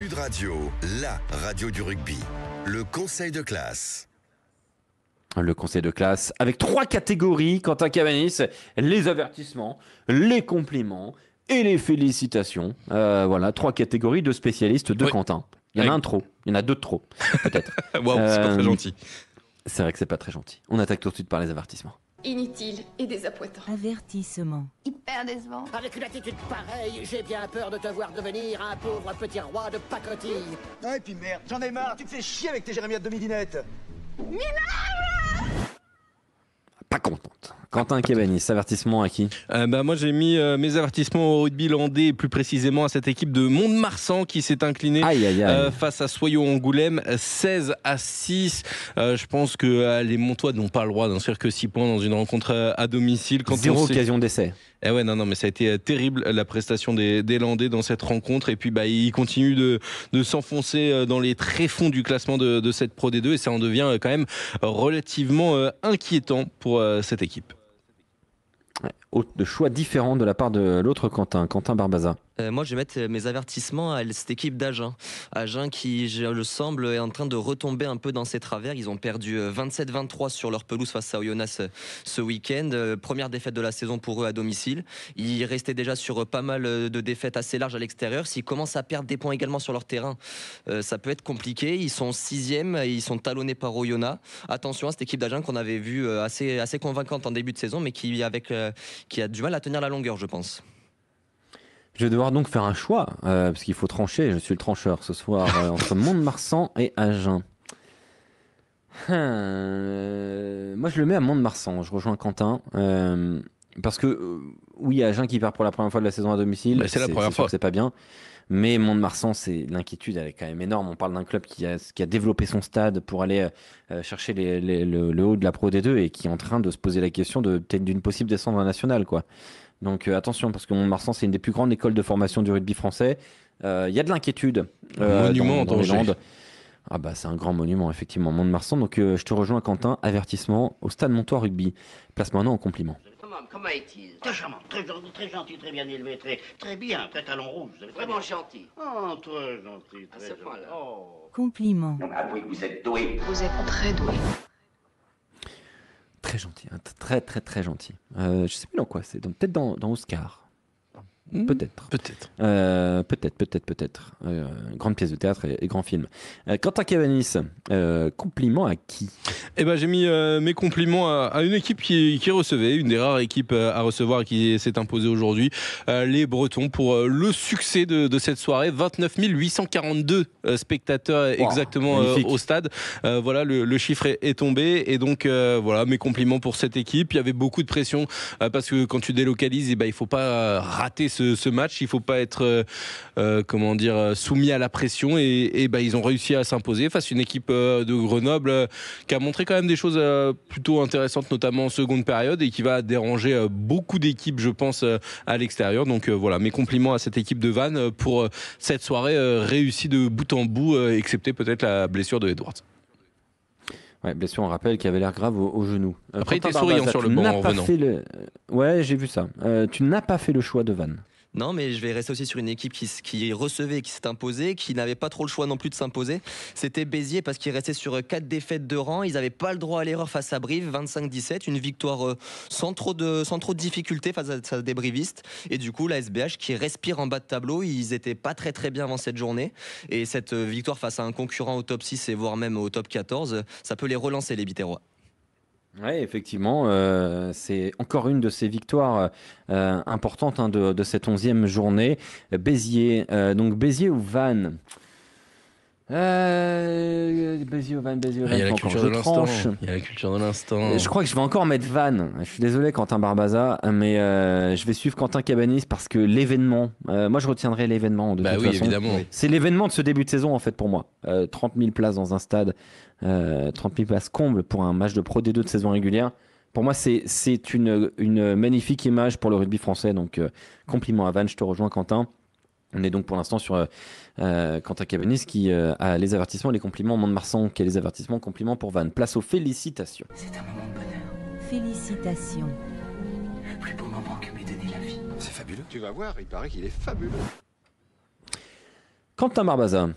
Sud Radio, la radio du rugby. Le conseil de classe. Le conseil de classe avec 3 catégories. Quentin Cabanis, les avertissements, les compliments et les félicitations. Voilà, 3 catégories de spécialistes de Quentin. Il y en a un trop, il y en a 2 de trop, peut-être. Waouh, c'est pas très gentil. C'est vrai que c'est pas très gentil. On attaque tout de suite par les avertissements. Inutile et désappointant. Avertissement. Hyper décevant. Avec une attitude pareille, j'ai bien peur de te voir devenir un pauvre petit roi de pacotille. Ah et puis merde, j'en ai marre, tu te fais chier avec tes jérémiades de midinette. Pas contente. Quentin Cabanis, avertissement à qui ? Moi j'ai mis mes avertissements au rugby landais, plus précisément à cette équipe de Mont-de-Marsan qui s'est inclinée face à Soyaux-Angoulême 16-6. Je pense que les Montois n'ont pas le droit d'inscrire que 6 points dans une rencontre à domicile. Zéro occasion d'essai. Eh ouais, non, mais ça a été terrible la prestation des Landais dans cette rencontre. Et puis ils continuent de s'enfoncer dans les tréfonds du classement de cette Pro D2 et ça en devient quand même relativement inquiétant pour cette équipe. De choix différents de la part de l'autre Quentin Barbaza. Moi, je vais mettre mes avertissements à cette équipe d'Agen. Agen qui, je le semble, est en train de retomber un peu dans ses travers. Ils ont perdu 27-23 sur leur pelouse face à Oyonnax ce week-end. Première défaite de la saison pour eux à domicile. Ils restaient déjà sur pas mal de défaites assez larges à l'extérieur. S'ils commencent à perdre des points également sur leur terrain, ça peut être compliqué. Ils sont 6e et ils sont talonnés par Oyonnax. Attention à cette équipe d'Agen qu'on avait vue assez convaincante en début de saison, mais qui a du mal à tenir la longueur, je pense. Je vais devoir donc faire un choix, parce qu'il faut trancher, je suis le trancheur ce soir, entre Mont-de-Marsan et Agen. Moi je le mets à Mont-de-Marsan, je rejoins Quentin, parce que oui, Agen qui perd pour la première fois de la saison à domicile, c'est la première fois. C'est pas bien, mais Mont-de-Marsan, l'inquiétude elle est quand même énorme. On parle d'un club qui a développé son stade pour aller chercher le haut de la Pro D2 et qui est en train de se poser la question peut-être d'une possible descente en nationale, quoi. Donc attention, parce que Mont-de-Marsan, c'est une des plus grandes écoles de formation du rugby français. Il y a de l'inquiétude monument dans les Landes. Ah bah c'est un grand monument, effectivement, Mont-de-Marsan. Donc je te rejoins, Quentin. Avertissement au Stade Montois Rugby. Place maintenant en compliment. Comment est-il? Très charmant, très gentil, très bien élevé, très bien, très talon rouge. Vraiment gentil. Oh, très gentil, très gentil. Oh. Compliment. Avouez que vous êtes doué. Vous êtes très doué. Très gentil, hein, très très très gentil. Je sais plus dans quoi c'est, peut-être dans Oscar. Peut-être. Grande pièce de théâtre et grand film. Quentin Cabanis, compliment à qui ? J'ai mis mes compliments à une équipe qui recevait, une des rares équipes à recevoir qui s'est imposée aujourd'hui, les Bretons, pour le succès de cette soirée. 29 842 spectateurs exactement au stade. Voilà, le chiffre est tombé et donc voilà, mes compliments pour cette équipe. Il y avait beaucoup de pression parce que quand tu délocalises, il faut pas rater ce match, il ne faut pas être soumis à la pression et ils ont réussi à s'imposer face à une équipe de Grenoble qui a montré quand même des choses plutôt intéressantes, notamment en seconde période, et qui va déranger beaucoup d'équipes, je pense, à l'extérieur. Donc voilà, mes compliments à cette équipe de Vannes pour cette soirée réussie de bout en bout, excepté peut-être la blessure de Edwards. Ouais, blessure, on rappelle, qui avait l'air grave au genou. Après, il était souriant sur le banc en revenant. Ouais, j'ai vu ça. Tu n'as pas fait le choix de Vannes. Non, mais je vais rester aussi sur une équipe qui recevait, qui s'est imposée, qui n'avait pas trop le choix non plus de s'imposer. C'était Béziers parce qu'ils restaient sur 4 défaites de rang. Ils n'avaient pas le droit à l'erreur face à Brive, 25-17. Une victoire sans trop de difficultés face à des brivistes. Et du coup, la SBH qui respire en bas de tableau. Ils n'étaient pas très très bien avant cette journée. Et cette victoire face à un concurrent au top 6 et voire même au top 14, ça peut les relancer, les Biterrois. Oui, effectivement, c'est encore une de ces victoires importantes de cette 11e journée. Béziers, donc Béziers ou Vannes Béziers ou Vannes, Il y a la culture de l'instant. Je crois que je vais encore mettre Vannes. Je suis désolé, Quentin Barbaza, mais je vais suivre Quentin Cabanis parce que l'événement, moi je retiendrai l'événement de toute façon. Évidemment. C'est l'événement de ce début de saison en fait pour moi. 30 000 places dans un stade. 30 000 places comble pour un match de Pro D2 de saison régulière. Pour moi, c'est une magnifique image pour le rugby français. Donc, compliment à Vannes, je te rejoins, Quentin. On est donc pour l'instant sur Quentin Cabanis qui a les avertissements et les compliments. Mont-de-Marsan qui a les avertissements, compliments pour Vannes. Place aux félicitations. C'est un moment de bonheur. Félicitations. Le plus beau moment que m'ait donné la vie. C'est fabuleux. Tu vas voir, il paraît qu'il est fabuleux. Quentin Barbaza.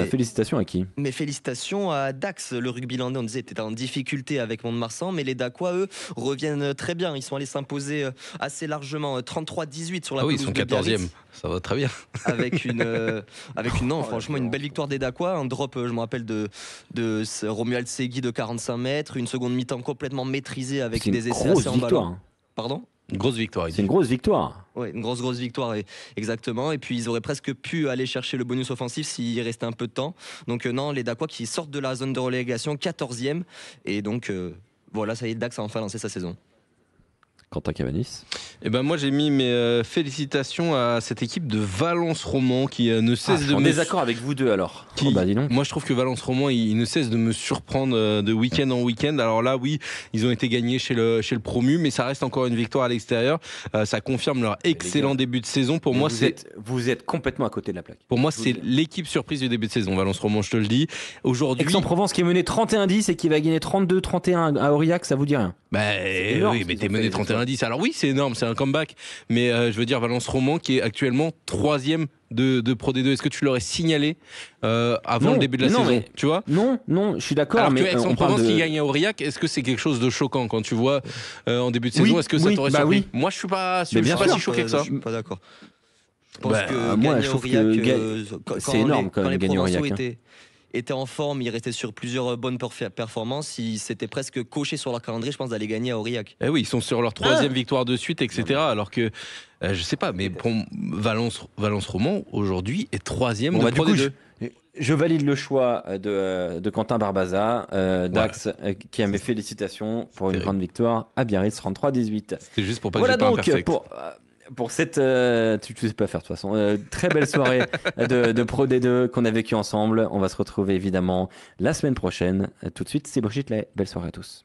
Félicitations à qui? Mais félicitations à Dax, le rugby landais, on disait était en difficulté avec Mont-de-Marsan, mais les Dacois, eux, reviennent très bien. Ils sont allés s'imposer assez largement, 33-18 sur la pelouse Ils sont de Biarritz. 14e, ça va très bien. Avec franchement, une belle victoire des Dacois. Un drop, je me rappelle, de Romuald Segui de 45 mètres. Une seconde mi-temps complètement maîtrisée avec des essais assez emballants. Pardon? Une grosse victoire. C'est une grosse victoire. Oui, une grosse victoire, exactement. Et puis ils auraient presque pu aller chercher le bonus offensif s'il restait un peu de temps. Donc non, les Dacois qui sortent de la zone de relégation, 14e. Et donc voilà, ça y est, Dax a enfin lancé sa saison. Quentin Cavanis. Eh ben moi j'ai mis mes félicitations à cette équipe de Valence Roman qui ne cesse de me... désaccord avec vous deux alors. Dis donc. Moi je trouve que Valence Roman il ne cesse de me surprendre de week-end en week-end. Alors là oui, ils ont été gagnés chez le promu, mais ça reste encore une victoire à l'extérieur. Ça confirme leur excellent début de saison. Pour moi vous êtes complètement à côté de la plaque. Pour moi c'est l'équipe surprise du début de saison. Valence Roman, je te le dis. Aujourd'hui, Aix-en-Provence qui est mené 31-10 et qui va gagner 32-31 à Aurillac, ça vous dit rien? Oui, mais t'es mené 31-10. Alors oui, c'est énorme, c'est un comeback. Mais je veux dire, Valence Roman qui est actuellement 3e de Pro D2. Est-ce que tu l'aurais signalé avant le début de la saison, tu vois? Non, je suis d'accord. Alors mais que Aix-en-Provence qui gagne à Aurillac, est-ce que c'est quelque chose de choquant quand tu vois en début de saison? Est-ce que ça t'aurait surpris? Moi, je suis pas si choqué que ça. Je suis pas d'accord. Je pense que moi, gagner je trouve Aurillac, que c'est énorme quand même gagner Aurillac. Était en forme, il restait sur plusieurs bonnes performances, il s'était presque coché sur leur calendrier, je pense, d'aller gagner à Aurillac. Eh oui, ils sont sur leur 3e victoire de suite, etc. Alors que, je sais pas, mais pour Valence Roman, aujourd'hui, est 3e de Pro D2. Je valide le choix de Quentin Barbaza, Dax, qui a mes félicitations pour une grande victoire à Biarritz, 33-18. C'est juste pour pas que j'ai pas un perfect. Pour cette, tu sais pas faire de toute façon, très belle soirée de Pro D2 qu'on a vécu ensemble. On va se retrouver évidemment la semaine prochaine. Tout de suite, c'est Brigitte Lay. Belle soirée à tous.